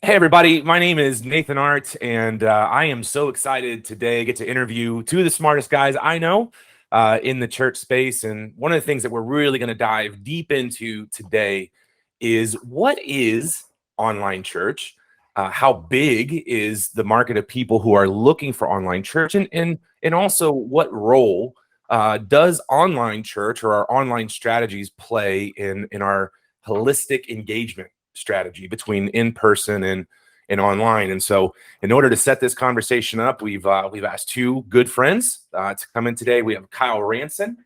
Hey everybody, my name is Nathan Art, and I am so excited today to get to interview two of the smartest guys I know in the church space. And one of the things that we're really going to dive deep into today is what is online church? How big is the market of people who are looking for online church? And also what role does online church or our online strategies play in our holistic engagement strategy between in person and online. And so, in order to set this conversation up, we've asked two good friends to come in today. We have Kyle Ranson,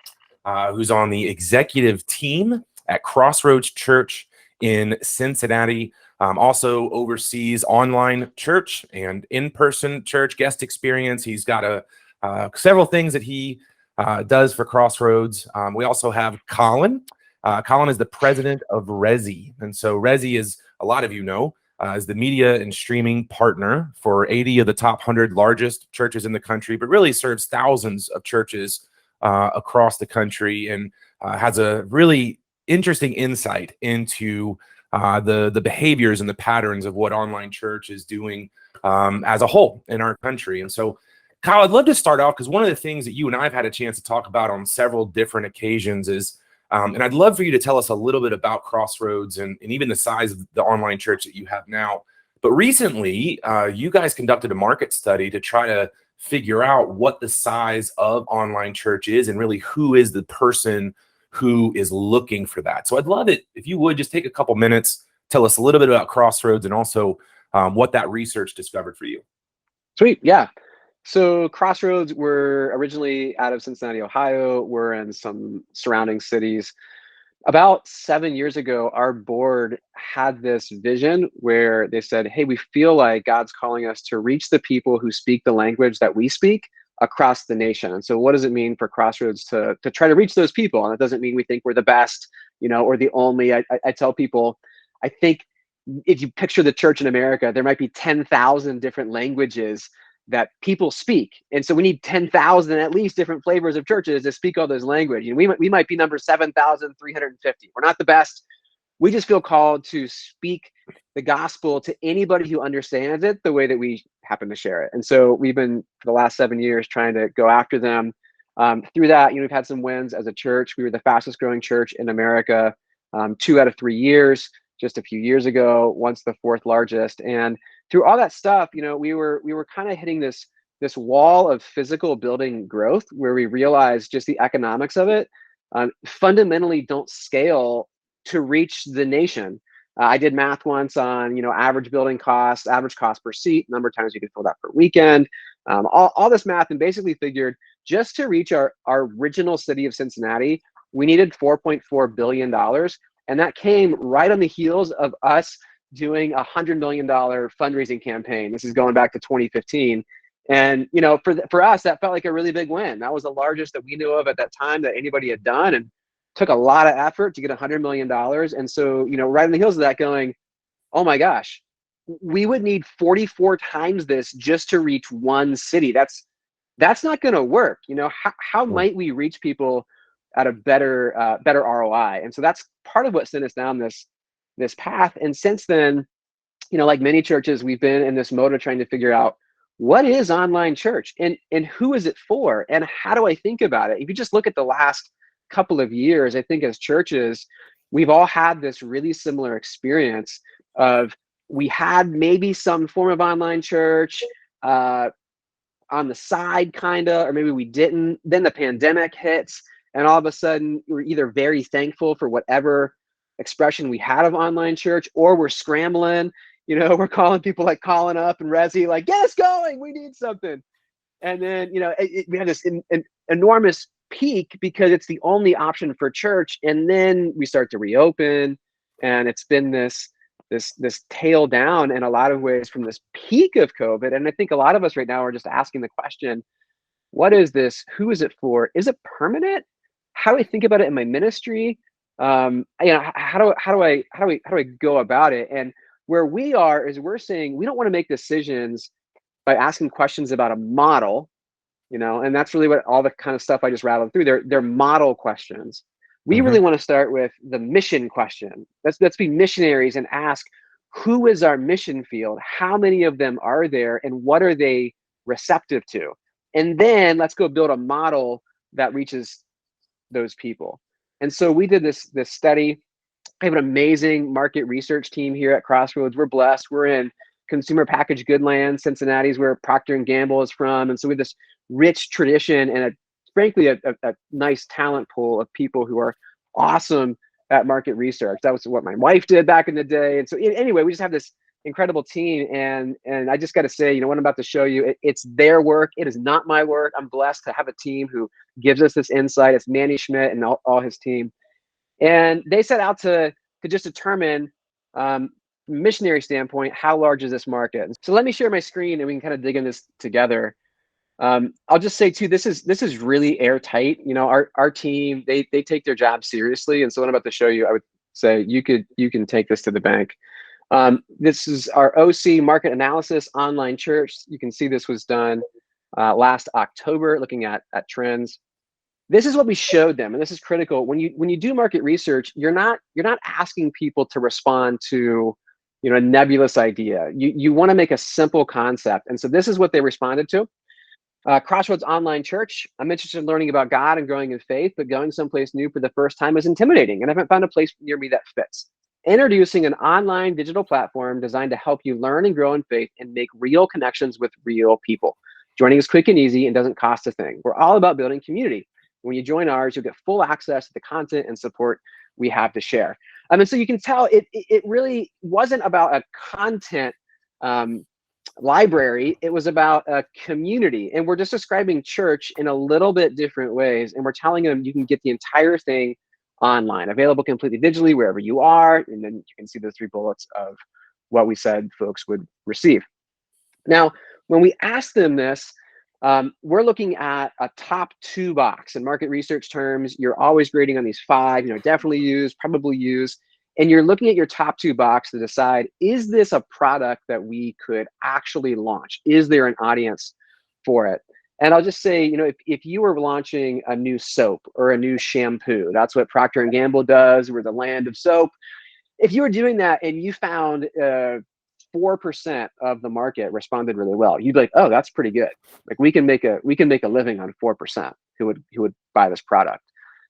who's on the executive team at CrossRoads Church in Cincinnati. Also oversees online church and in-person church guest experience. He's got several things that he does for CrossRoads. We also have Colin. Colin is the president of Resi. And so Resi, is a lot of you know, is the media and streaming partner for 80 of the top 100 largest churches in the country, but really serves thousands of churches across the country, and has a really interesting insight into the behaviors and the patterns of what online church is doing as a whole in our country. And so, Kyle, I'd love to start off because one of the things that you and I have had a chance to talk about on several different occasions is and I'd love for you to tell us a little bit about CrossRoads and even the size of the online church that you have now. But recently, you guys conducted a market study to try to figure out what the size of online church is and really who is the person who is looking for that. So I'd love it if you would just take a couple minutes, tell us a little bit about CrossRoads and also what that research discovered for you. Sweet. Yeah. So CrossRoads were originally out of Cincinnati, Ohio. We're in some surrounding cities. About 7 years ago, our board had this vision where they said, hey, we feel like God's calling us to reach the people who speak the language that we speak across the nation. And so what does it mean for CrossRoads to try to reach those people? And it doesn't mean we think we're the best, or the only. I tell people, I think if you picture the church in America, there might be 10,000 different languages that people speak. And so we need 10,000 at least different flavors of churches to speak all those languages. We might be number 7,350. We're not the best. We just feel called to speak the gospel to anybody who understands it the way that we happen to share it. And so we've been, for the last 7 years, trying to go after them. Through that, we've had some wins as a church. We were the fastest growing church in America 2 out of 3 years, just a few years ago, once the fourth largest. And through all that stuff, we were kind of hitting this wall of physical building growth where we realized just the economics of it fundamentally don't scale to reach the nation. I did math once on average building costs, average cost per seat, number of times you can fill that per weekend, all this math, and basically figured just to reach our original city of Cincinnati, we needed $4.4 billion. And that came right on the heels of us doing a $100 million fundraising campaign. This is going back to 2015. And, for us, that felt like a really big win. That was the largest that we knew of at that time that anybody had done, and took a lot of effort to get $100 million. And so, right on the heels of that, going, oh my gosh, we would need 44 times this just to reach one city. That's not going to work. How might we reach people at a better ROI? And so that's part of what sent us down this path. And since then, like many churches, we've been in this mode of trying to figure out what is online church and who is it for and how do I think about it? If you just look at the last couple of years, I think as churches, we've all had this really similar experience of we had maybe some form of online church on the side, kind of, or maybe we didn't. Then the pandemic hits, and all of a sudden, we're either very thankful for whatever expression we had of online church, or we're scrambling. We're calling people like Colin up and Resi, like, get us going, we need something. And then, we had this enormous peak because it's the only option for church. And then we start to reopen, and it's been this tail down in a lot of ways from this peak of COVID. And I think a lot of us right now are just asking the question, what is this? Who is it for? Is it permanent? How do I think about it in my ministry? How do I go about it? And where we are is we're saying we don't want to make decisions by asking questions about a model, and that's really what all the kind of stuff I just rattled through. They're model questions. We really want to start with the mission question. Let's be missionaries and ask, who is our mission field? How many of them are there, and what are they receptive to? And then let's go build a model that reaches those people. And so we did this study. I have an amazing market research team here at CrossRoads. We're blessed. We're in consumer packaged good land. Cincinnati's where Procter and Gamble is from, and so we have this rich tradition and frankly a nice talent pool of people who are awesome at market research. That was what my wife did back in the day. And so anyway, we just have this incredible team, and I just got to say, what I'm about to show you, it's their work. It is not my work. I'm blessed to have a team who gives us this insight. It's Manny Schmidt and all his team. And they set out to just determine, from a missionary standpoint, how large is this market. So let me share my screen and we can kind of dig in this together. I'll just say too, this is really airtight. Our team, they take their job seriously. And so what I'm about to show you, I would say you can take this to the bank. This is our OC market analysis online church. You can see this was done last October, looking at trends. This is what we showed them, and this is critical. When you do market research, you're not asking people to respond to a nebulous idea. You want to make a simple concept, and so this is what they responded to. CrossRoads online church. I'm interested in learning about God and growing in faith, but going someplace new for the first time is intimidating, and I haven't found a place near me that fits. Introducing an online digital platform designed to help you learn and grow in faith and make real connections with real people. Joining is quick and easy and doesn't cost a thing. We're all about building community. When you join ours, you'll get full access to the content and support we have to share. And so you can tell it really wasn't about a content library. It was about a community. And we're just describing church in a little bit different ways. And we're telling them you can get the entire thing online, available completely digitally wherever you are. And then you can see the 3 bullets of what we said folks would receive. Now, when we asked them this, we're looking at a top 2 box. In market research terms, you're always grading on these 5, definitely use, probably use, and you're looking at your top 2 box to decide, is this a product that we could actually launch? Is there an audience for it? And I'll just say, if you were launching a new soap or a new shampoo, that's what Procter and Gamble does. We're the land of soap. If you were doing that and you found 4% of the market responded really well, you'd be like, oh, that's pretty good. Like we can make a living on 4% who would buy this product.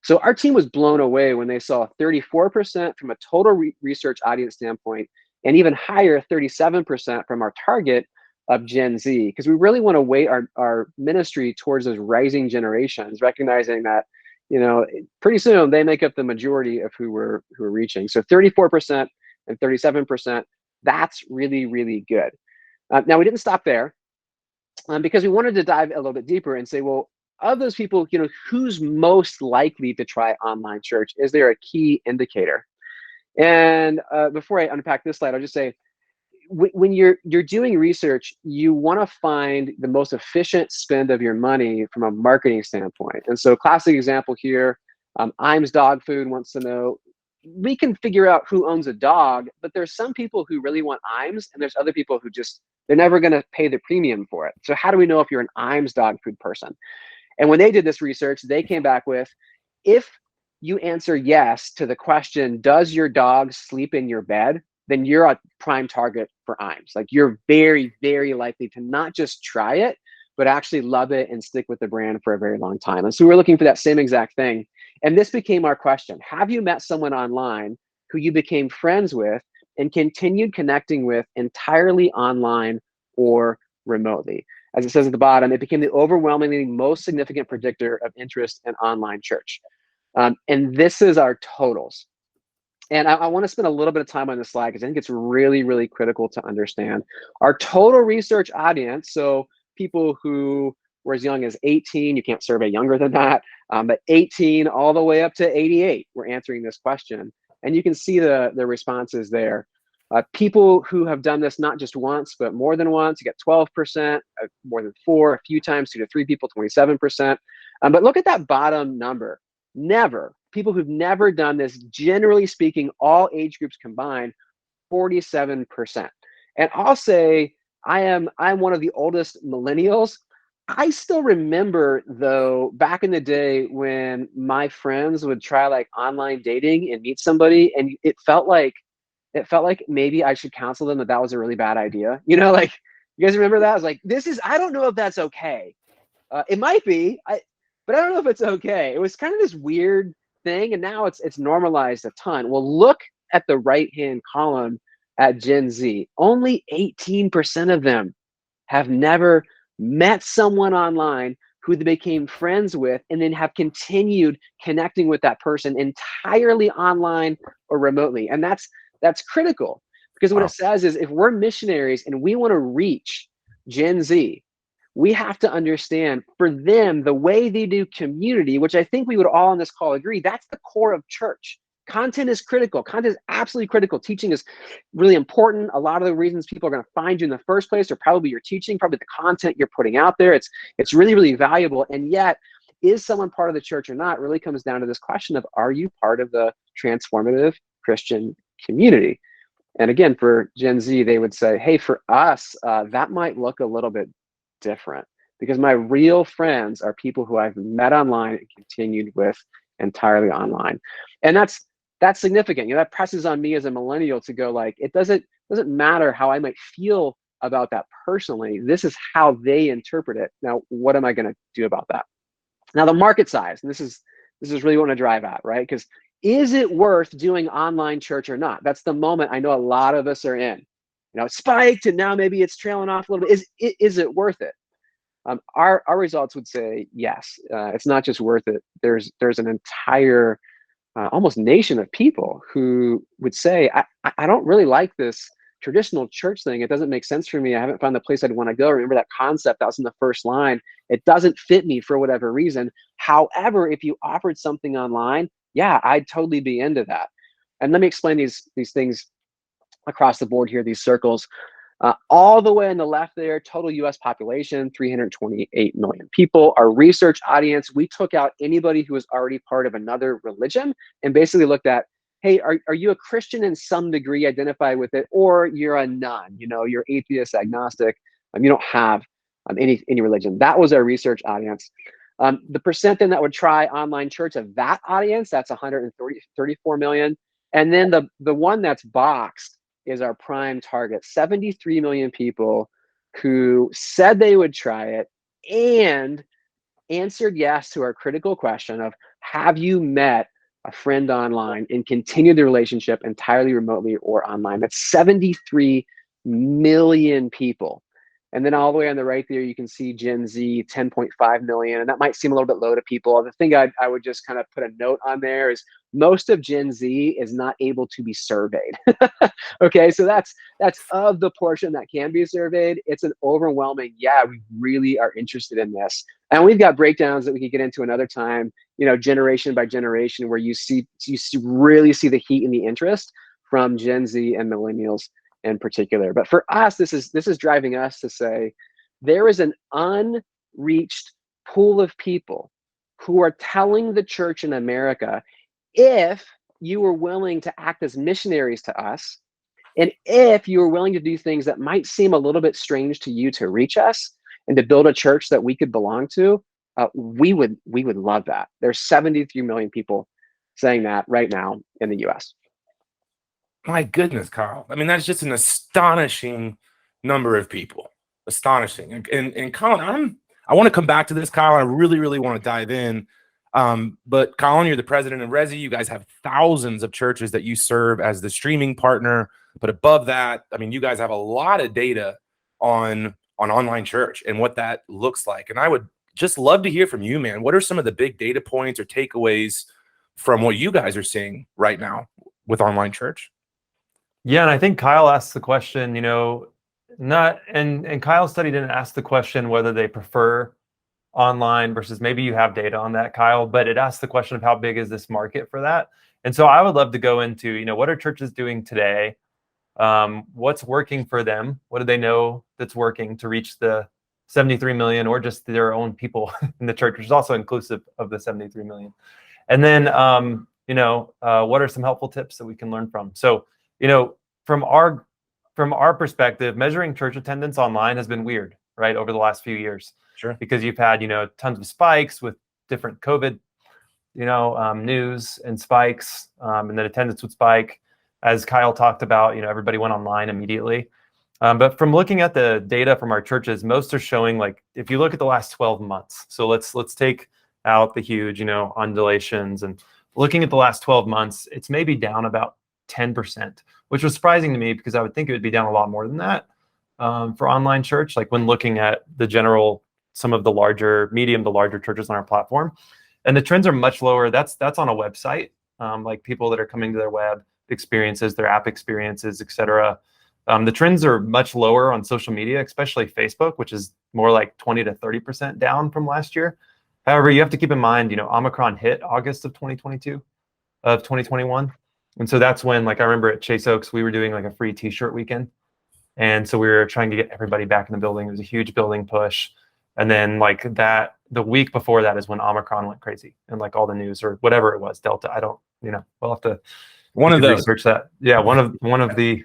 So our team was blown away when they saw 34% from a total research audience standpoint, and even higher, 37% from our target of Gen Z, because we really want to weight our ministry towards those rising generations, recognizing that pretty soon they make up the majority of who we're reaching. So 34% and 37%. That's really, really good. Now, we didn't stop there because we wanted to dive a little bit deeper and say, well, of those people, who's most likely to try online church? Is there a key indicator? And before I unpack this slide, I'll just say, when you're doing research, you want to find the most efficient spend of your money from a marketing standpoint. And so, classic example here, Iams Dog Food wants to know, we can figure out who owns a dog, but there's some people who really want Iams, and there's other people who they're never going to pay the premium for it. So how do we know if you're an Iams dog food person? And when they did this research, they came back with, if you answer yes to the question, does your dog sleep in your bed? Then you're a prime target for Iams. Like you're very, very likely to not just try it, but actually love it and stick with the brand for a very long time. And so we're looking for that same exact thing. And this became our question. Have you met someone online who you became friends with and continued connecting with entirely online or remotely? As it says at the bottom, it became the overwhelmingly most significant predictor of interest in online church. And this is our totals. And I want to spend a little bit of time on this slide because I think it's really, really critical to understand. Our total research audience, so people who were as young as 18, you can't survey younger than that, but 18 all the way up to 88 were answering this question. And you can see the responses there. People who have done this not just once, but more than once, you get 12%, more than 4, a few times, 2 to 3 people, 27%. But look at that bottom number. Never. People who've never done this, generally speaking, all age groups combined, 47%. And I'll say I'm one of the oldest millennials. I still remember, though, back in the day when my friends would try like online dating and meet somebody, and it felt like it felt like maybe I should counsel them that was a really bad idea. You know, like, you guys remember that? I was like, I don't know if that's okay. It might be, but I don't know if it's okay. It was kind of this weird thing, and now it's normalized a ton. Well, look at the right-hand column at Gen Z. Only 18% of them have never met someone online who they became friends with and then have continued connecting with that person entirely online or remotely. And that's critical, because what it says is, if we're missionaries and we want to reach Gen Z, we have to understand, for them, the way they do community, which I think we would all on this call agree, that's the core of church. Content is critical. Content is absolutely critical. Teaching is really important. A lot of the reasons people are going to find you in the first place are probably your teaching, probably the content you're putting out there. It's really, really valuable. And yet, is someone part of the church or not really comes down to this question of, are you part of the transformative Christian community? And again, for Gen Z, they would say, hey, for us, that might look a little bit different, because my real friends are people who I've met online and continued with entirely online. And that's significant. You know, that presses on me as a millennial to go, like, it doesn't matter how I might feel about that personally. This is how they interpret it. Now, what am I going to do about that? Now, the market size, and this is really what I want to drive at, right? Because is it worth doing online church or not? That's the moment I know a lot of us are in. You know, it spiked and now maybe it's trailing off a little bit. Is it worth it? Our results would say yes. It's not just worth it. There's an entire almost nation of people who would say, I don't really like this traditional church thing. It doesn't make sense for me. I haven't found the place I'd want to go. Remember that concept that was in the first line. It doesn't fit me for whatever reason. However, if you offered something online, yeah, I'd totally be into that. And let me explain these things across the board here, these circles. All the way on the left there, total US population, 328 million people. Our research audience, we took out anybody who was already part of another religion and basically looked at, hey, are you a Christian in some degree, identify with it, or you're a none, you know, you're atheist, agnostic, you don't have any religion. That was our research audience. The percent then that would try online church of that audience, that's 134 million. And then the one that's boxed is our prime target, 73 million people who said they would try it and answered yes to our critical question of, have you met a friend online and continued the relationship entirely remotely or online? That's 73 million people. And then all the way on the right there, you can see Gen Z, 10.5 million. And that might seem a little bit low to people. The thing I would just kind of put a note on there is most of Gen Z is not able to be surveyed. Okay, so that's of the portion that can be surveyed. It's an overwhelming, yeah, we really are interested in this. And we've got breakdowns that we could get into another time, you know, generation by generation, where you really see the heat and the interest from Gen Z and millennials in particular. But for us, this is driving us to say, there is an unreached pool of people who are telling the church in America, if you were willing to act as missionaries to us, and if you were willing to do things that might seem a little bit strange to you to reach us and to build a church that we could belong to, we would love that. There's 73 million people saying that right now in the US. My goodness, Carl. I mean, that's just an astonishing number of people. Astonishing. And Colin, I want to come back to this, Kyle. I really, really want to dive in. But Colin, you're the president of Resi. You guys have thousands of churches that you serve as the streaming partner. But above that, I mean, you guys have a lot of data on online church and what that looks like. And I would just love to hear from you, man. What are some of the big data points or takeaways from what you guys are seeing right now with online church? Yeah, and I think Kyle asked the question, you know, and Kyle's study didn't ask the question whether they prefer online versus, maybe you have data on that, Kyle, but it asked the question of how big is this market for that. And so I would love to go into, you know, what are churches doing today? What's working for them? What do they know that's working to reach the 73 million, or just their own people in the church, which is also inclusive of the 73 million. And then, you know, what are some helpful tips that we can learn from? So, you know, from our perspective, measuring church attendance online has been weird, right, over the last few years. Sure. Because you've had, you know, tons of spikes with different COVID, you know, news and spikes, and then attendance would spike. as Kyle talked about, everybody went online immediately. But from looking at the data from our churches, most are showing, like, if you look at the last 12 months, so let's take out the huge, undulations, and looking at the last 12 months, it's maybe down about 10%, which was surprising to me because I would think it would be down a lot more than that for online church. Like when looking at some of the larger, medium to larger churches on our platform, and the trends are much lower. That's on a website, like people that are coming to their web experiences, their app experiences, etc. The trends are much lower on social media, especially Facebook, which is more like 20 to 30% down from last year. However, you have to keep in mind, Omicron hit August of 2021. And so that's when, like, I remember at Chase Oaks, we were doing like a free t-shirt weekend. And so we were trying to get everybody back in the building. It was a huge building push. And then like that, the week before that is when Omicron went crazy and like all the news or whatever it was, Delta. I don't, we'll have to research that. Yeah. One of the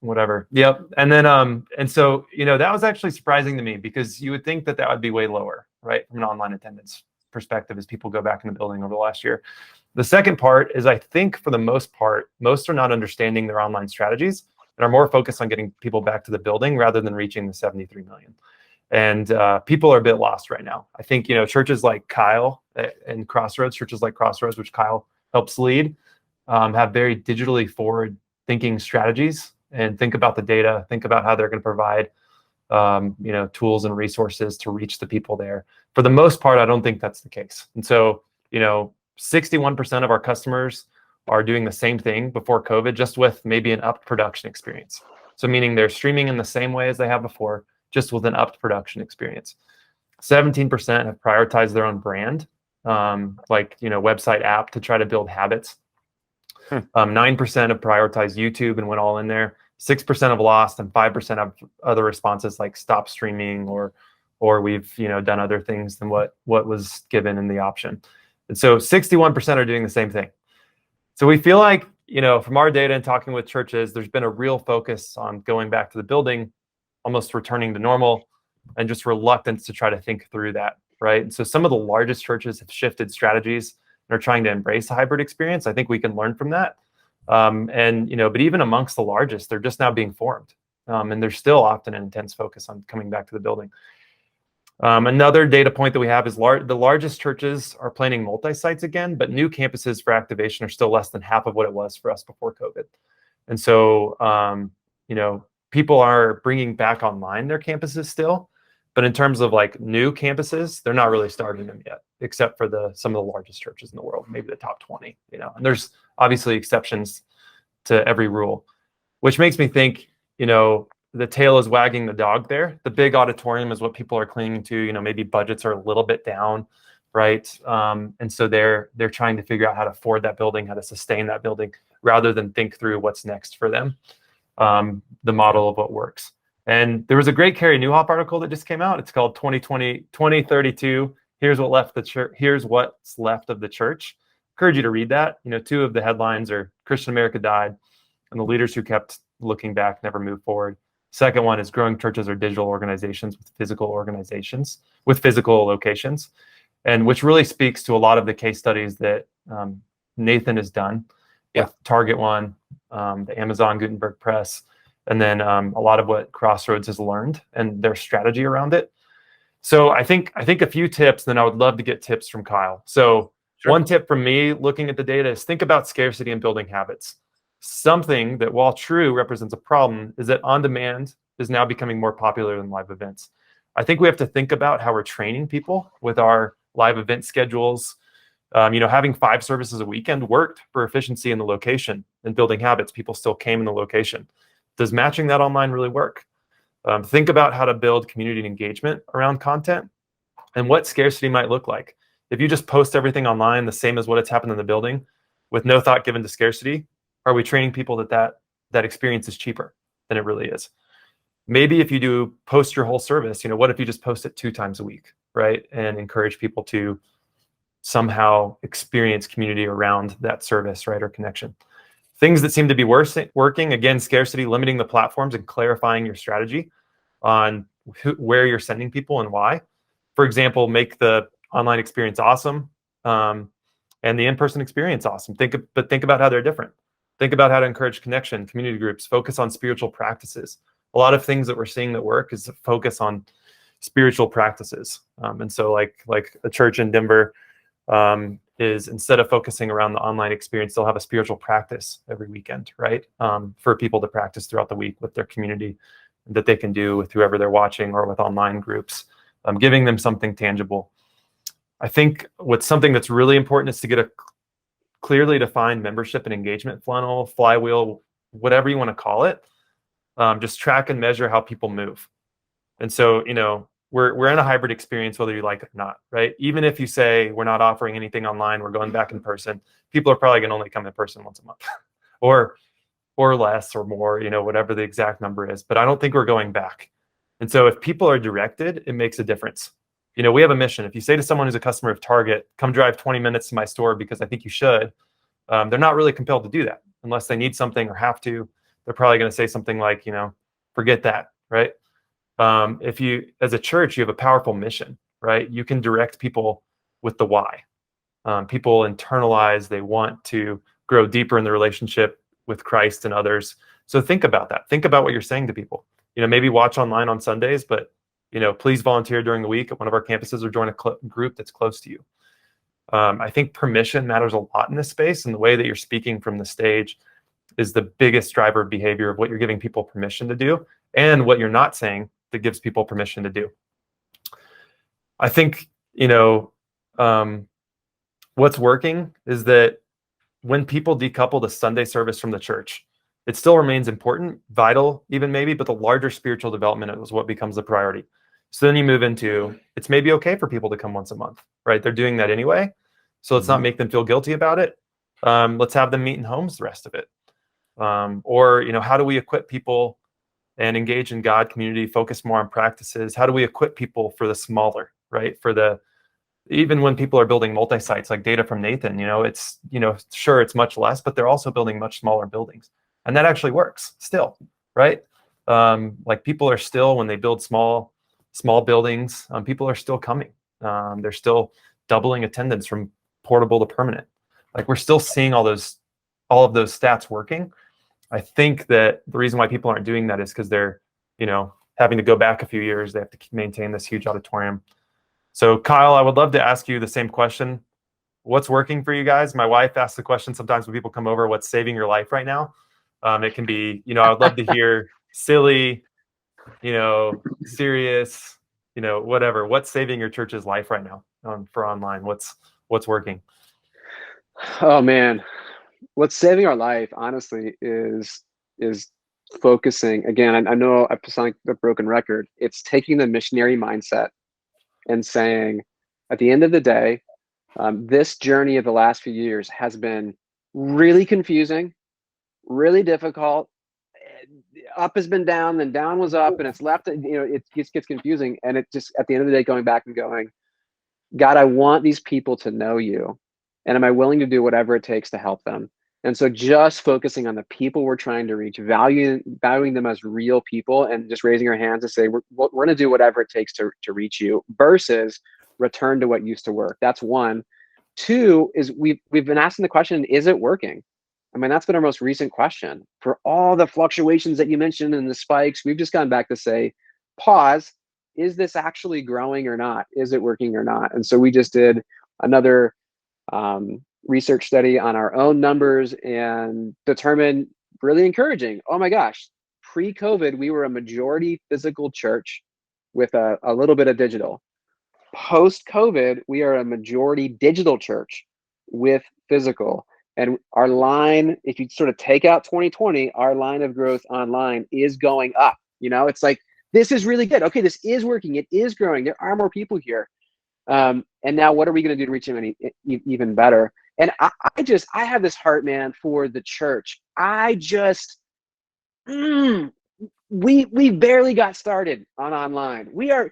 whatever. Yep. And then, and so, that was actually surprising to me because you would think that would be way lower, right? From an online attendance perspective as people go back in the building over the last year. The second part is, I think for the most part, most are not understanding their online strategies and are more focused on getting people back to the building rather than reaching the 73 million. And people are a bit lost right now. I think, churches like Kyle and CrossRoads, which Kyle helps lead, have very digitally forward thinking strategies and think about the data, think about how they're going to provide, tools and resources to reach the people there. For the most part, I don't think that's the case. And so, 61% of our customers are doing the same thing before COVID, just with maybe an upped production experience. So meaning they're streaming in the same way as they have before, just with an upped production experience. 17% have prioritized their own brand, website app to try to build habits. 9% have prioritized YouTube and went all in there. 6% have lost, and 5% have other responses like stop streaming or we've done other things than what was given in the option. And so 61% are doing the same thing. So we feel like, from our data and talking with churches, there's been a real focus on going back to the building, almost returning to normal, and just reluctance to try to think through that, right? And so some of the largest churches have shifted strategies and are trying to embrace a hybrid experience. I think we can learn from that. But even amongst the largest, they're just now being formed. And there's still often an intense focus on coming back to the building. Another data point that we have is the largest churches are planning multi-sites again, but new campuses for activation are still less than half of what it was for us before COVID. And so, people are bringing back online their campuses still, but in terms of like new campuses, they're not really starting them yet, except for some of the largest churches in the world, maybe the top 20, and there's obviously exceptions to every rule, which makes me think, the tail is wagging the dog there. The big auditorium is what people are clinging to. Maybe budgets are a little bit down, right? And so they're trying to figure out how to afford that building, how to sustain that building, rather than think through what's next for them, the model of what works. And there was a great Carey Nieuwhof article that just came out. It's called 2032. Here's what's left of the church. Encourage you to read that. Two of the headlines are Christian America died, and the leaders who kept looking back never moved forward. Second one is growing churches are digital organizations with physical locations, and which really speaks to a lot of the case studies that Nathan has done with Target One, the Amazon Gutenberg Press, and then a lot of what CrossRoads has learned and their strategy around it. So I think a few tips, then I would love to get tips from Kyle. So one tip from me looking at the data is think about scarcity and building habits. Something that, while true, represents a problem is that on-demand is now becoming more popular than live events. I think we have to think about how we're training people with our live event schedules. Having 5 services a weekend worked for efficiency in the location and building habits. People still came in the location. Does matching that online really work? Think about how to build community and engagement around content and what scarcity might look like. If you just post everything online the same as what it's happened in the building with no thought given to scarcity, are we training people that experience is cheaper than it really is? Maybe if you do post your whole service, what if you just post it 2 times a week, right? And encourage people to somehow experience community around that service, right? Or connection. Things that seem to be working, again, scarcity, limiting the platforms and clarifying your strategy on where you're sending people and why. For example, make the online experience awesome and the in-person experience awesome. Think about how they're different. Think about how to encourage connection, community groups, focus on spiritual practices. A lot of things that we're seeing that work is focus on spiritual practices. And so like a church in Denver is, instead of focusing around the online experience, they'll have a spiritual practice every weekend, right? For people to practice throughout the week with their community that they can do with whoever they're watching or with online groups, giving them something tangible. I think what's something that's really important is to get a clearly defined membership and engagement funnel, flywheel, whatever you want to call it. Just track and measure how people move. And so, you know, we're in a hybrid experience, whether you like it or not, right? Even if you say we're not offering anything online, we're going back in person, people are probably going to only come in person once a month or less or more, you know, whatever the exact number is. But I don't think we're going back. And so if people are directed, it makes a difference. You know, we have a mission. If you say to someone who's a customer of Target, come drive 20 minutes to my store because I think you should, they're not really compelled to do that unless they need something or have to. They're probably going to say something like, you know, forget that, right? If you, as a church, you have a powerful mission, right? You can direct people with the why. People internalize, they want to grow deeper in the relationship with Christ and others. So think about that. Think about what you're saying to people. You know, maybe watch online on Sundays, but, you know, please volunteer during the week at one of our campuses or join a group that's close to you. I think permission matters a lot in this space, and the way that you're speaking from the stage is the biggest driver of behavior of what you're giving people permission to do and what you're not saying that gives people permission to do. I think, you know, what's working is that when people decouple the Sunday service from the church, it still remains important, vital even maybe, but the larger spiritual development is what becomes the priority. So then you move into, it's maybe okay for people to come once a month, right? They're doing that anyway. So let's not make them feel guilty about it. Let's have them meet in homes the rest of it. Or, you know, how do we equip people and engage in God community, focus more on practices? How do we equip people for the smaller, right? For the, even when people are building multi-sites, like data from Nathan, you know, it's, you know, sure, it's much less, but they're also building much smaller buildings. And that actually works still, right? Like people are still, when they build small buildings, people are still coming. They're still doubling attendance from portable to permanent. Like we're still seeing all of those stats working. I think that the reason why people aren't doing that is because they're, you know, having to go back a few years. They have to maintain this huge auditorium. So Kyle, I would love to ask you the same question. What's working for you guys? My wife asks the question sometimes when people come over, what's saving your life right now? It can be, you know, I would love to hear silly, you know, serious, you know, whatever. What's saving your church's life right now for online? What's working? Oh man, what's saving our life, honestly, is focusing. Again, I know I sound like a broken record. It's taking the missionary mindset and saying, at the end of the day, this journey of the last few years has been really confusing, really difficult. Up has been down, then down was up, and it's left. You know, it gets confusing, and it just, at the end of the day, going back and going, God, I want these people to know you, and am I willing to do whatever it takes to help them? And so just focusing on the people we're trying to reach, valuing them as real people, and just raising our hands to say, we're going to do whatever it takes to reach you, versus return to what used to work. That's one. Two is we've been asking the question, is it working? I mean, that's been our most recent question. For all the fluctuations that you mentioned and the spikes, we've just gone back to say, pause, is this actually growing or not? Is it working or not? And so we just did another research study on our own numbers and determined, really encouraging, oh my gosh, pre-COVID, we were a majority physical church with a little bit of digital. Post-COVID, we are a majority digital church with physical. And our line, if you sort of take out 2020, our line of growth online is going up. You know, it's like, this is really good. Okay, this is working. It is growing. There are more people here. And now what are we going to do to reach them even better? And I have this heart, man, for the church. We barely got started on online. We're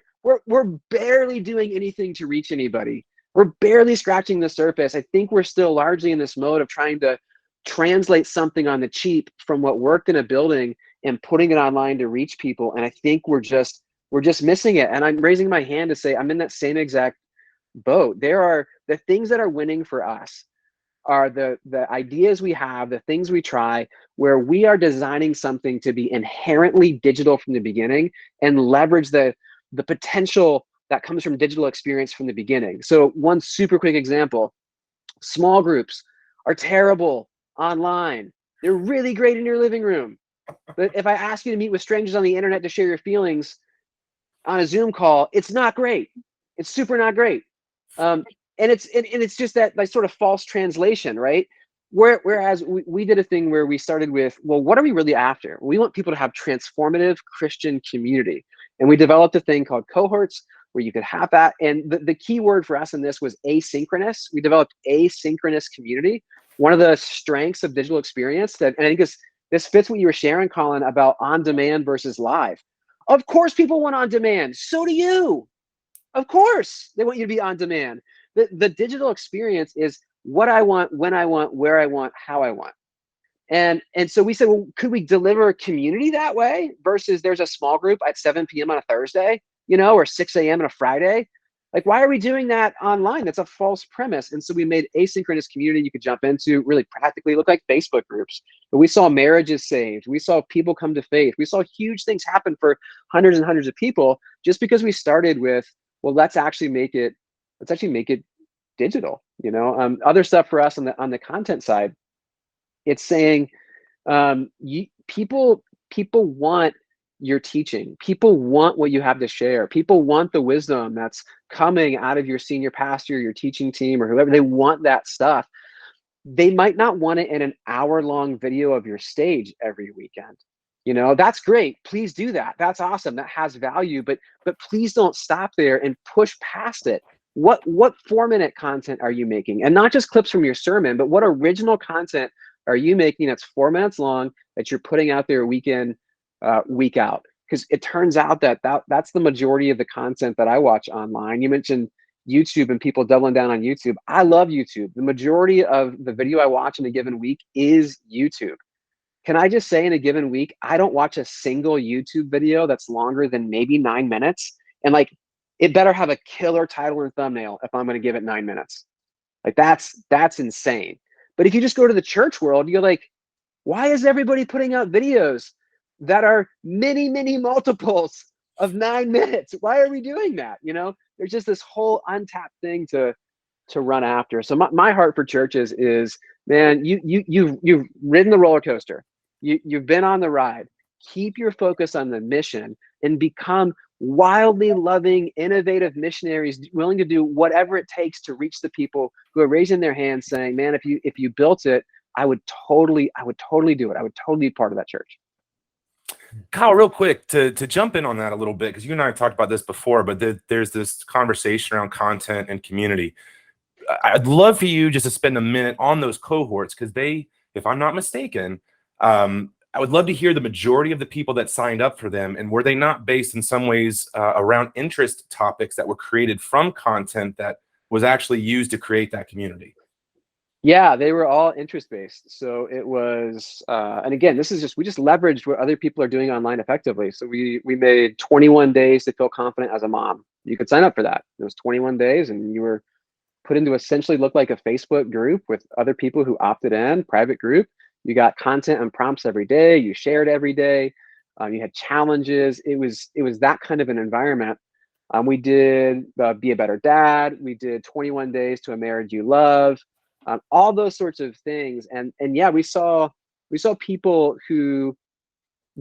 barely doing anything to reach anybody. We're barely scratching the surface. I think we're still largely in this mode of trying to translate something on the cheap from what worked in a building and putting it online to reach people. And I think we're just missing it. And I'm raising my hand to say I'm in that same exact boat. There are the things that are winning for us are the ideas we have, the things we try, where we are designing something to be inherently digital from the beginning and leverage the potential that comes from digital experience from the beginning. So one super quick example, small groups are terrible online. They're really great in your living room. But if I ask you to meet with strangers on the internet to share your feelings on a Zoom call, it's not great. It's super not great. And it's just that like sort of false translation, right? Whereas we did a thing where we started with, well, what are we really after? We want people to have transformative Christian community. And we developed a thing called cohorts where you could have that. And the key word for us in this was asynchronous. We developed asynchronous community. One of the strengths of digital experience that, and I think this fits what you were sharing, Colin, about on demand versus live. Of course, people want on demand. So do you. Of course, they want you to be on demand. The digital experience is what I want, when I want, where I want, how I want. And so we said, well, could we deliver a community that way versus there's a small group at 7 p.m. on a Thursday, or 6 a.m. on a Friday? Like, why are we doing that online? That's a false premise. And so we made asynchronous community you could jump into, really practically look like Facebook groups. But we saw marriages saved. We saw people come to faith. We saw huge things happen for hundreds and hundreds of people just because we started with, well, let's actually make it digital. Other stuff for us on the content side, it's saying people want your teaching. People want what you have to share. People want the wisdom that's coming out of your senior pastor, your teaching team, or whoever. They want that stuff. They might not want it in an hour-long video of your stage every weekend. That's great. Please do that. That's awesome. That has value, but please don't stop there and push past it. What 4-minute content are you making? And not just clips from your sermon, but what original content are you making that's 4 minutes long that you're putting out there week in, week out? Because it turns out that's the majority of the content that I watch online. You mentioned YouTube and people doubling down on YouTube. I love YouTube. The majority of the video I watch in a given week is YouTube. Can I just say in a given week, I don't watch a single YouTube video that's longer than maybe 9 minutes. And like, it better have a killer title and thumbnail if I'm going to give it 9 minutes. Like that's insane. But if you just go to the church world, you're like, why is everybody putting out videos that are many, many multiples of 9 minutes? Why are we doing that? There's just this whole untapped thing to run after. So my heart for churches is, man, you've ridden the roller coaster. You've been on the ride. Keep your focus on the mission and become wildly loving, innovative missionaries willing to do whatever it takes to reach the people who are raising their hands saying, man, if you built it, I would totally do it. I would totally be part of that church. Kyle, real quick to jump in on that a little bit, because you and I have talked about this before, but there's this conversation around content and community. I'd love for you just to spend a minute on those cohorts, because they, if I'm not mistaken, I would love to hear the majority of the people that signed up for them, and were they not based in some ways around interest topics that were created from content that was actually used to create that community? Yeah, they were all interest-based. So it was, and again, we just leveraged what other people are doing online effectively. So we made 21 days to feel confident as a mom. You could sign up for that. It was 21 days and you were put into essentially look like a Facebook group with other people who opted in, private group. You got content and prompts every day. You shared every day. You had challenges. It was that kind of an environment. We did Be a Better Dad. We did 21 Days to a Marriage You Love. All those sorts of things. And yeah, we saw people who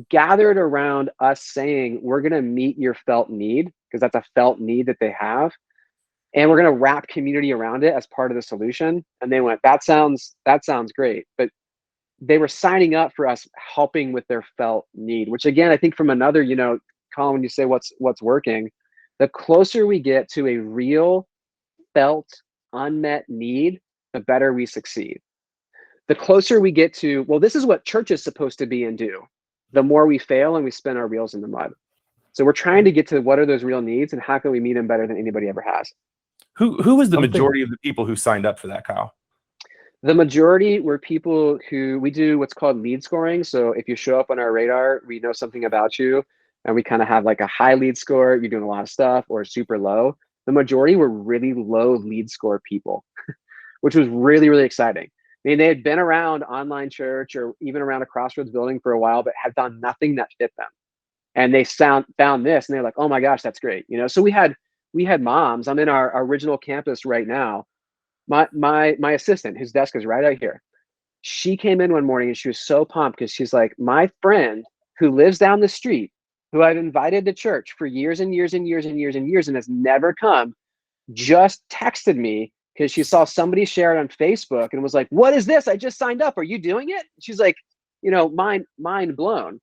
gathered around us saying, we're going to meet your felt need, because that's a felt need that they have. And we're going to wrap community around it as part of the solution. And they went, that sounds great. But they were signing up for us helping with their felt need, which again, I think from another, Colin, when you say what's working, the closer we get to a real felt unmet need, the better we succeed. The closer we get to, well, this is what church is supposed to be and do, the more we fail and we spin our wheels in the mud. So we're trying to get to what are those real needs and how can we meet them better than anybody ever has. Who was the majority of the people who signed up for that, Kyle? The majority were people who, we do what's called lead scoring. So if you show up on our radar, we know something about you and we kind of have like a high lead score, you're doing a lot of stuff, or super low. The majority were really low lead score people. which was really, really exciting. I mean, they had been around online church or even around a CrossRoads building for a while, but had found nothing that fit them. And they found this, and they're like, "Oh my gosh, that's great!" So we had moms. I'm in our original campus right now. My assistant, whose desk is right out here, she came in one morning and she was so pumped because she's like, "My friend who lives down the street, who I've invited to church for years and years and years and years and years and has never come, just texted me because she saw somebody share it on Facebook and was like, 'What is this? I just signed up. Are you doing it?'" She's like, mind blown.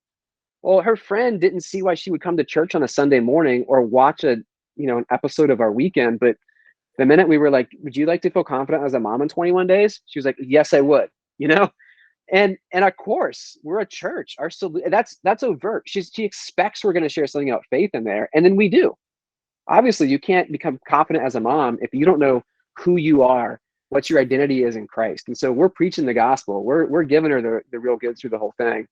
Well, her friend didn't see why she would come to church on a Sunday morning or watch an episode of Our Weekend. But the minute we were like, "Would you like to feel confident as a mom in 21 days?" She was like, "Yes, I would." And of course, we're a church. That's overt. She expects we're going to share something about faith in there, and then we do. Obviously, you can't become confident as a mom if you don't know who you are, what your identity is in Christ. And so we're preaching the gospel. We're giving her the real goods through the whole thing.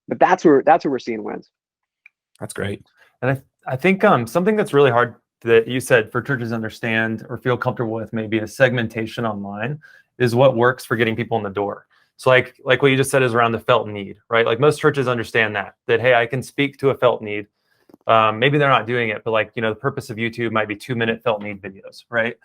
But that's where we're seeing wins. That's great. And I think something that's really hard that you said for churches to understand or feel comfortable with maybe a segmentation online is what works for getting people in the door. So like what you just said is around the felt need, right? Like most churches understand that hey, I can speak to a felt need. Maybe they're not doing it, but the purpose of YouTube might be 2-minute felt need videos, right?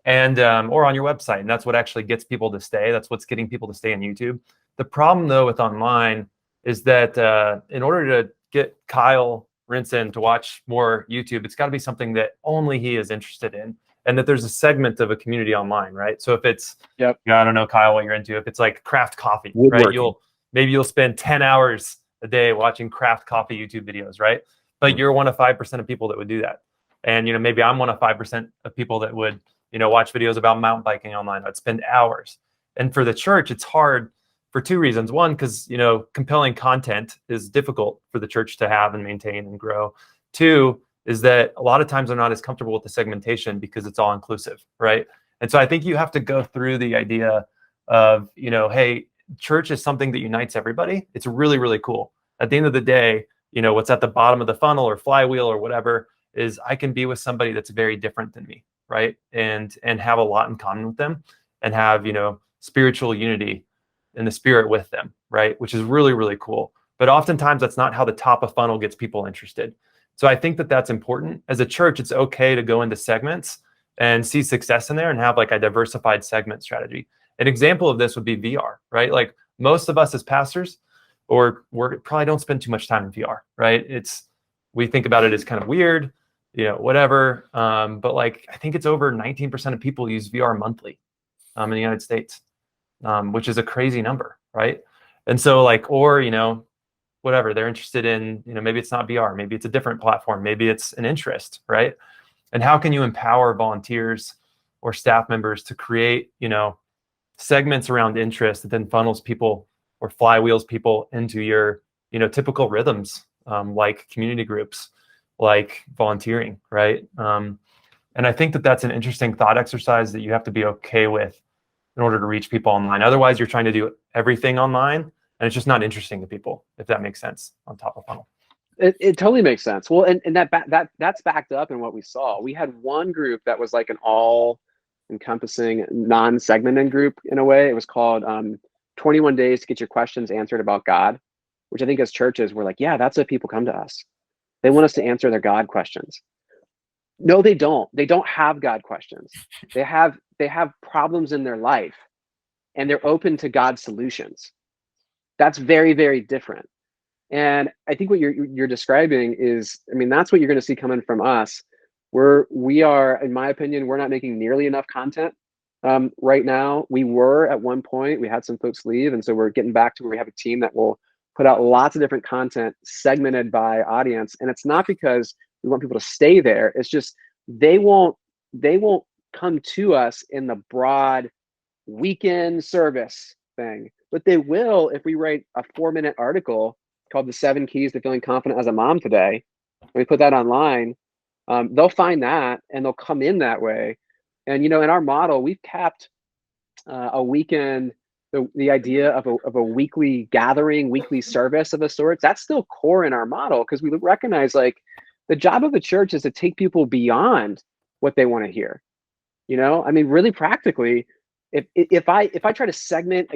And or on your website, and that's what actually gets people to stay. That's what's getting people to stay on YouTube. The problem though with online is that in order to get Kyle Ranson to watch more YouTube, it's got to be something that only he is interested in, and that there's a segment of a community online, right? So if it's, I don't know, Kyle, what you're into. If it's like craft coffee, right? You'll spend 10 hours a day watching craft coffee YouTube videos, right? But you're one of 5% of people that would do that. And, maybe I'm one of 5% of people that would, watch videos about mountain biking online. I'd spend hours. And for the church, it's hard for two reasons. One, because, compelling content is difficult for the church to have and maintain and grow. Two, is that a lot of times they're not as comfortable with the segmentation because it's all inclusive, right? And so I think you have to go through the idea of, hey, church is something that unites everybody. It's really, really cool. At the end of the day, what's at the bottom of the funnel or flywheel or whatever is I can be with somebody that's very different than me, right? And have a lot in common with them and have, spiritual unity in the spirit with them, right? Which is really, really cool. But oftentimes that's not how the top of funnel gets people interested. So I think that that's important. As a church, it's okay to go into segments and see success in there and have like a diversified segment strategy. An example of this would be VR, right? Like most of us as pastors, we probably don't spend too much time in VR, right? We think about it as kind of weird, whatever. But like, I think it's over 19% of people use VR monthly in the United States, which is a crazy number, right? And so like, or, whatever, they're interested in, maybe it's not VR, maybe it's a different platform, maybe it's an interest, right? And how can you empower volunteers or staff members to create, segments around interest that then funnels people or flywheels people into your, typical rhythms, like community groups, like volunteering, right? And I think that that's an interesting thought exercise that you have to be okay with in order to reach people online. Otherwise, you're trying to do everything online, and it's just not interesting to people, if that makes sense on top of funnel. It totally makes sense. Well, and that's backed up in what we saw. We had one group that was like an all-encompassing, non-segmented group in a way. It was called 21 Days to Get Your Questions Answered About God, which I think as churches, we're like, yeah, that's what people come to us. They want us to answer their God questions. No, they don't. They don't have God questions. They have problems in their life, and they're open to God's solutions. That's very, very different. And I think what you're describing is, that's what you're going to see coming from us. We are, in my opinion, we're not making nearly enough content right now. We were at one point. We had some folks leave, and so we're getting back to where we have a team that will put out lots of different content segmented by audience. And it's not because we want people to stay there. It's just they won't come to us in the broad weekend service thing, but they will if we write a 4-minute article called The 7 Keys to Feeling Confident as a Mom Today, and we put that online. They'll find that and they'll come in that way. And in our model, we've capped a weekend, the idea of a weekly gathering, weekly service of a sort. That's still core in our model because we recognize like the job of the church is to take people beyond what they want to hear. I mean, really practically, if I try to segment,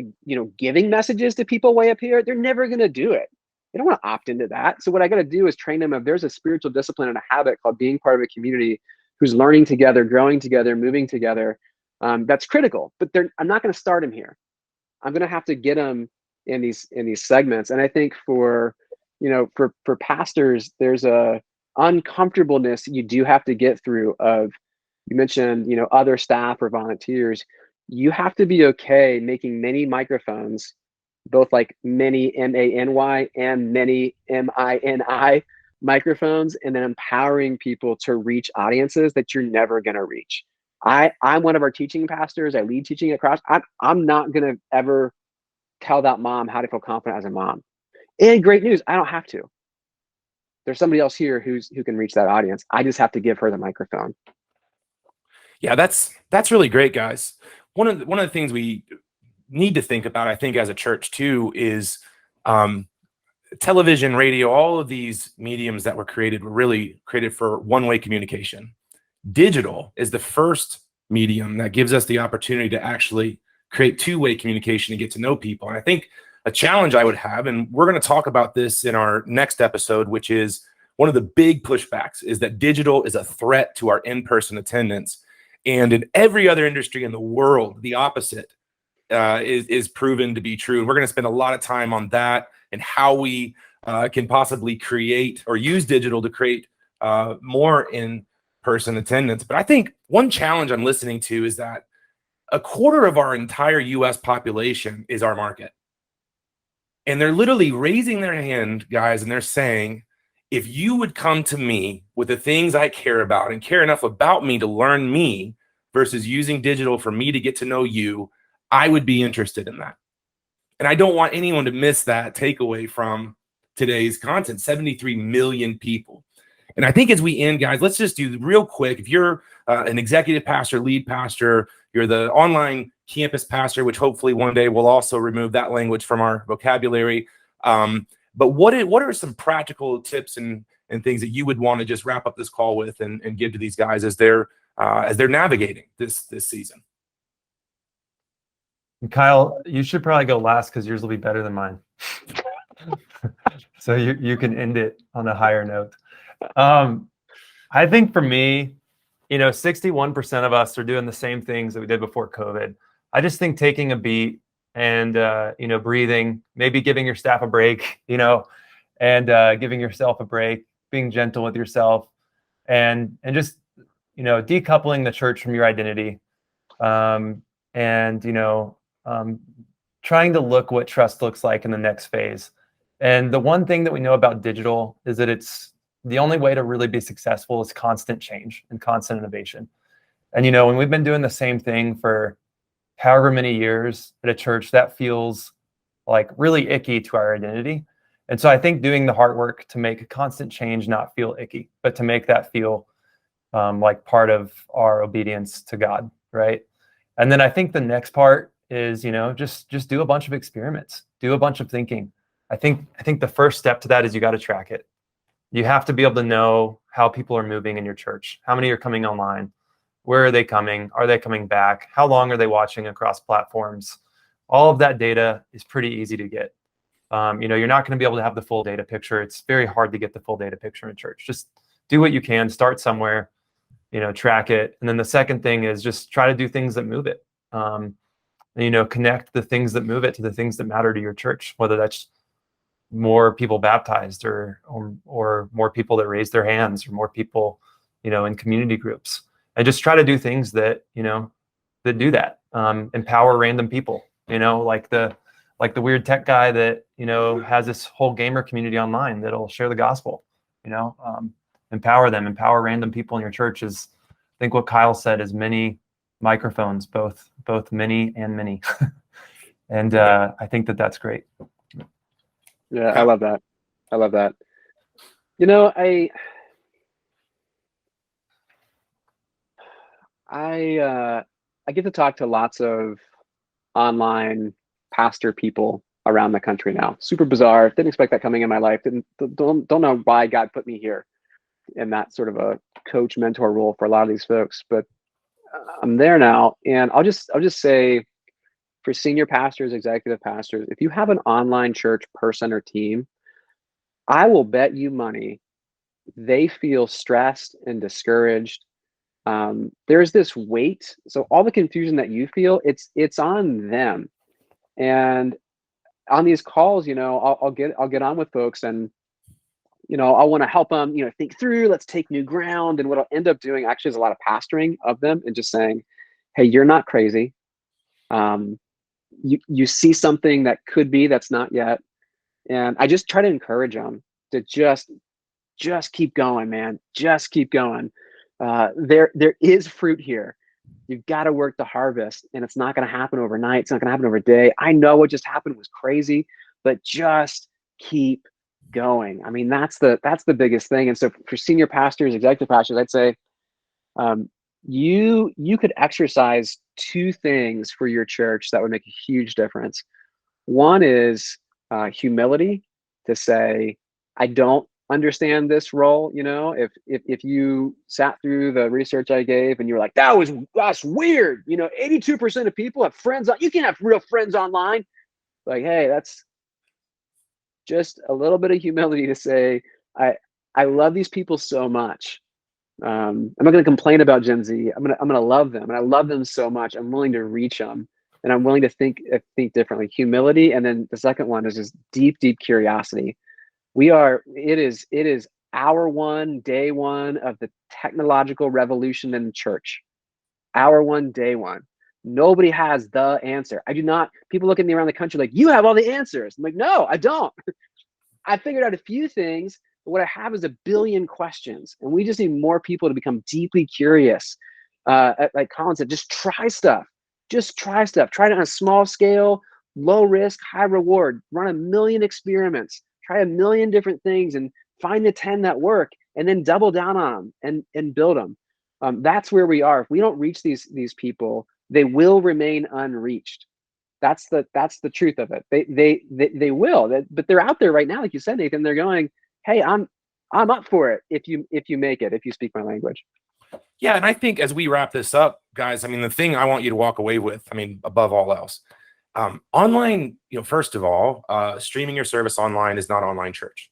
giving messages to people way up here, they're never going to do it. They don't want to opt into that. So what I got to do is train them. If there's a spiritual discipline and a habit called being part of a community who's learning together, growing together, moving together, that's critical. But I'm not going to start them here. I'm going to have to get them in these segments. And I think for pastors, there's a uncomfortableness you do have to get through. Of, you mentioned, other staff or volunteers. You have to be okay making many microphones, both like many MANY and many MINI microphones, and then empowering people to reach audiences that you're never going to reach. I'm one of our teaching pastors. I lead teaching at Cross. I'm not going to ever tell that mom how to feel confident as a mom. And great news, I don't have to. There's somebody else here who can reach that audience. I just have to give her the microphone. Yeah, that's really great, guys. One of the things we need to think about, I think, as a church too, is television, radio, all of these mediums that were really created for one-way communication. Digital is the first medium that gives us the opportunity to actually create two-way communication and get to know people. And I think a challenge I would have, and we're going to talk about this in our next episode, which is one of the big pushbacks, is that digital is a threat to our in-person attendance. And in every other industry in the world, the opposite is proven to be true. And we're going to spend a lot of time on that and how we can possibly create or use digital to create more in-person attendance. But I think one challenge I'm listening to is that a quarter of our entire US population is our market. And they're literally raising their hand, guys, and they're saying, if you would come to me with the things I care about and care enough about me to learn me versus using digital for me to get to know you, I would be interested in that. And I don't want anyone to miss that takeaway from today's content. 73 million people. And I think as we end, guys, let's just do real quick. If you're an executive pastor, lead pastor, you're the online campus pastor, which hopefully one day we'll also remove that language from our vocabulary. But what are some practical tips and things that you would want to just wrap up this call with and give to these guys as they're navigating this season? Kyle, you should probably go last because yours will be better than mine. So you can end it on a higher note. I think for me, 61% of us are doing the same things that we did before COVID. I just think taking a beat and, breathing, maybe giving your staff a break, and giving yourself a break, being gentle with yourself, and just, decoupling the church from your identity, trying to look what trust looks like in the next phase. And the one thing that we know about digital is that it's the only way to really be successful is constant change and constant innovation. And, when we've been doing the same thing for however many years at a church, that feels like really icky to our identity. And so I think doing the hard work to make a constant change not feel icky, but to make that feel like part of our obedience to God, right? And then I think the next part is, just do a bunch of experiments, do a bunch of thinking. I think the first step to that is you got to track it. You have to be able to know how people are moving in your church. How many are coming online? Where are they coming? Are they coming back? How long are they watching across platforms? All of that data is pretty easy to get. You're not going to be able to have the full data picture. It's very hard to get the full data picture in church. Just do what you can, start somewhere, track it. And then the second thing is just try to do things that move it. Connect the things that move it to the things that matter to your church, whether that's more people baptized or more people that raise their hands or more people, in community groups, and just try to do things that, that do that, empower random people, like the weird tech guy that, has this whole gamer community online that'll share the gospel, empower them, empower random people in your church is, I think what Kyle said is many microphones, both many and many. And I think that's great. Yeah, I love that. I get to talk to lots of online pastor people around the country now. Super bizarre. Didn't expect that coming in my life. Don't know why God put me here in that sort of a coach mentor role for a lot of these folks. But I'm there now, and I'll just say, for senior pastors, executive pastors, if you have an online church person or team, I will bet you money they feel stressed and discouraged. There's this weight. So all the confusion that you feel, it's on them. And on these calls, I'll get on with folks, and I want to help them, think through, let's take new ground. And what I'll end up doing actually is a lot of pastoring of them and just saying, hey, you're not crazy. You see something that could be, that's not yet. And I just try to encourage them to just keep going, man. Just keep going. There is fruit here. You've got to work the harvest, and it's not going to happen overnight. It's not going to happen over a day. I know what just happened was crazy, but just keep going. I mean, that's the biggest thing. And so for senior pastors, executive pastors, I'd say you could exercise two things for your church that would make a huge difference. One is humility, to say, I don't understand this role. If you sat through the research I gave and you were like, that's weird. 82% of people have friends. You can't have real friends online. Like, hey, that's just a little bit of humility to say, I love these people so much. I'm not going to complain about Gen Z. I'm going to love them, and I love them so much. I'm willing to reach them, and I'm willing to think differently. Humility, and then the second one is just deep curiosity. It is hour one, day one of the technological revolution in the church. Hour one, day one. Nobody has the answer. I do not. People look at me around the country like, you have all the answers. I'm like, no, I don't. I figured out a few things, but what I have is a billion questions, and we just need more people to become deeply curious. Like Colin said, just try stuff. Just try stuff. Try it on a small scale, low risk, high reward. Run 1 million experiments. Try 1 million different things and find the 10 that work, and then double down on them and build them. That's where we are. If we don't reach these people, they will remain unreached. That's the truth of it. They will, but they're out there right now, like you said, Nathan. They're going, hey, I'm up for it if you make it, if you speak my language. Yeah, and I think as we wrap this up, guys, I mean, the thing I want you to walk away with, I mean, above all else, online, first of all, streaming your service online is not online church.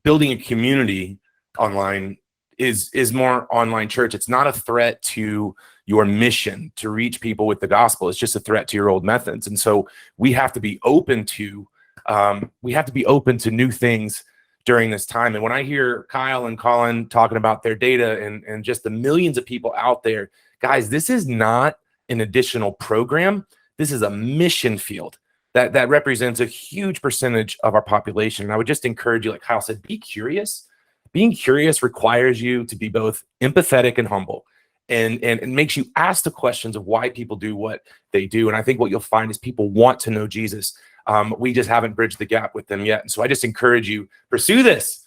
Building a community online is more online church. It's not a threat to your mission to reach people with the gospel. It's just a threat to your old methods. And so we have to be open to new things during this time. And when I hear Kyle and Colin talking about their data and just the millions of people out there, guys, this is not an additional program. This is a mission field that represents a huge percentage of our population. And I would just encourage you, like Kyle said, be curious. Being curious requires you to be both empathetic and humble, and makes you ask the questions of why people do what they do. And I think what you'll find is people want to know Jesus. We just haven't bridged the gap with them yet. And so I just encourage you, pursue this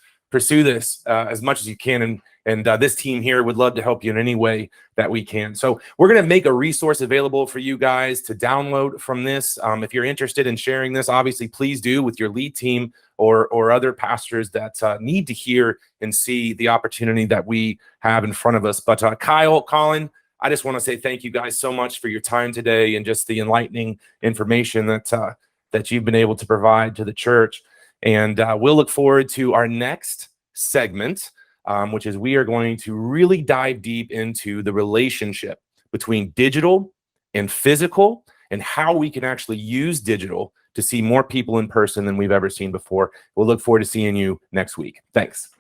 as much as you can. And this team here would love to help you in any way that we can. So we're going to make a resource available for you guys to download from this. If you're interested in sharing this, obviously, please do with your lead team or other pastors that need to hear and see the opportunity that we have in front of us. But Kyle, Colin, I just want to say thank you guys so much for your time today and just the enlightening information that you've been able to provide to the church. And we'll look forward to our next segment, which is we are going to really dive deep into the relationship between digital and physical and how we can actually use digital to see more people in person than we've ever seen before. We'll look forward to seeing you next week. Thanks.